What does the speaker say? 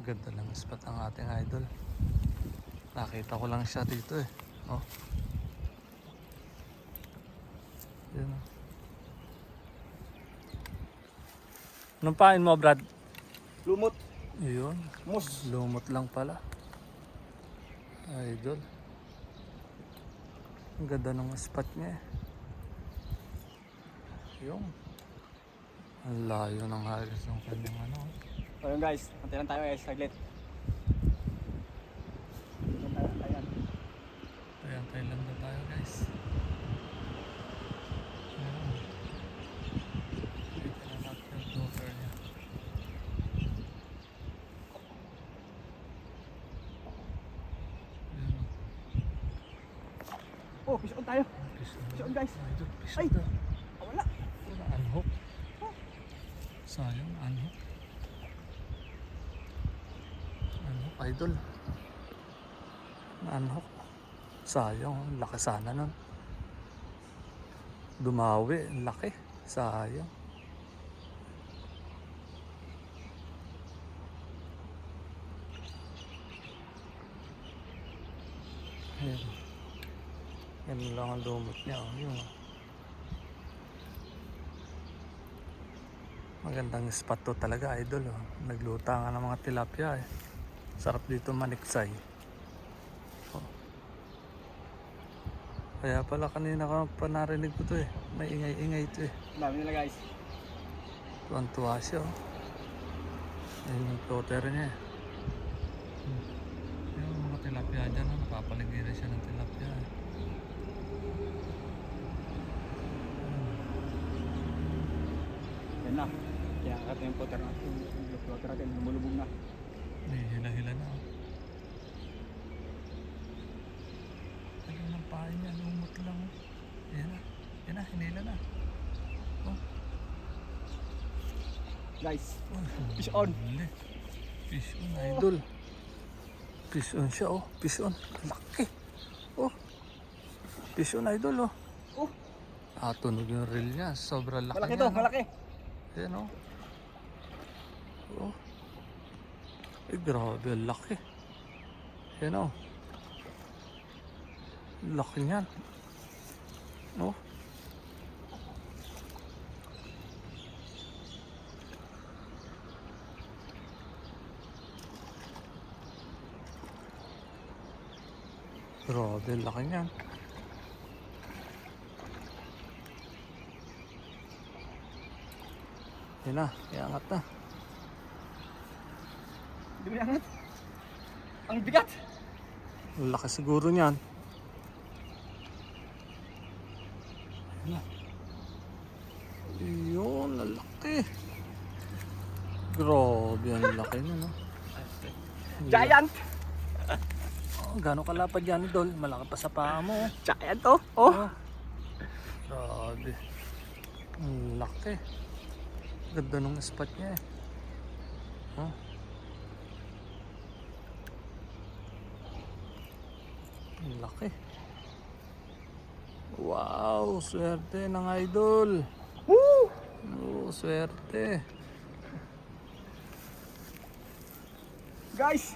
Ganda ng spot ng ating idol. Nakita ko lang siya dito eh. Oh. Yun. Anong pain mo, Brad? Lumot. Yun. Mus. Lumot lang pala. Idol. Ang ganda ng spot niya eh. Yung. Ang layo ng halos ng kanyang ano. So yun guys, antay lang tayo guys, saglit. Ayan. Ayan, Thailand na tayo guys. Ayan. Dito na natin yung daughter niya. Ayan. Oh, fish on tayo. Fish Fish on guys. Idol, fish Ay! on. Wala. Unhook. Sayang, unhook. Unhook, idol. Unhook. Sayang, ang laki sana nun. Dumawi, ang laki. Sayang. Ayan. Yan lang ang lumot niya. Yung magandang spot to talaga, idol. Oh. Nagluta nga ng mga tilapia eh. Sarap dito maniksay. Oh. Kaya pala kanina ka pa narinig ko to eh. May ingay-ingay to eh. Dami nila guys. Tuwan-tuwa siya oh. Ayun yung plotter niya eh. Yung mga tilapia dyan, oh, napapaligiran siya ng tilapia eh. Yan na. Kaya natin yung plotter natin. Yung plotter natin, lumulubog na. May hila-hila na oh. Ayun ang pahay niya, lumot lang oh. Yan na, hinila na. Oh. Guys, Oh, fish on. huli. Fish on, idol. Fish on siya oh, fish on. Laki. Oh. Fish on, idol oh. Oh, Tunog yung reel niya, sobrang laki malaki niya. to, No? malaki. Ayan oh. Oh. Eh, grabe, ang laki. Ayan oh. Laki niyan. Oh. Grabe, ang laki niyan. Yan na, iangat na. Hindi mo yangat. Ang bigat. Ang laki siguro niyan. Yan na. Yun, ang laki. Grabe, ang laki niya, no? Giant. Oh, gano'ng kalapad yan, idol? Malaki pa sa paa mo. Oh. Giant oh. Oh. Oh. Grabe. Ang laki. Ganda nung spot niya eh. Oh. Ang laki. Wow, swerte ng idol. Woo! Oh, swerte. Guys,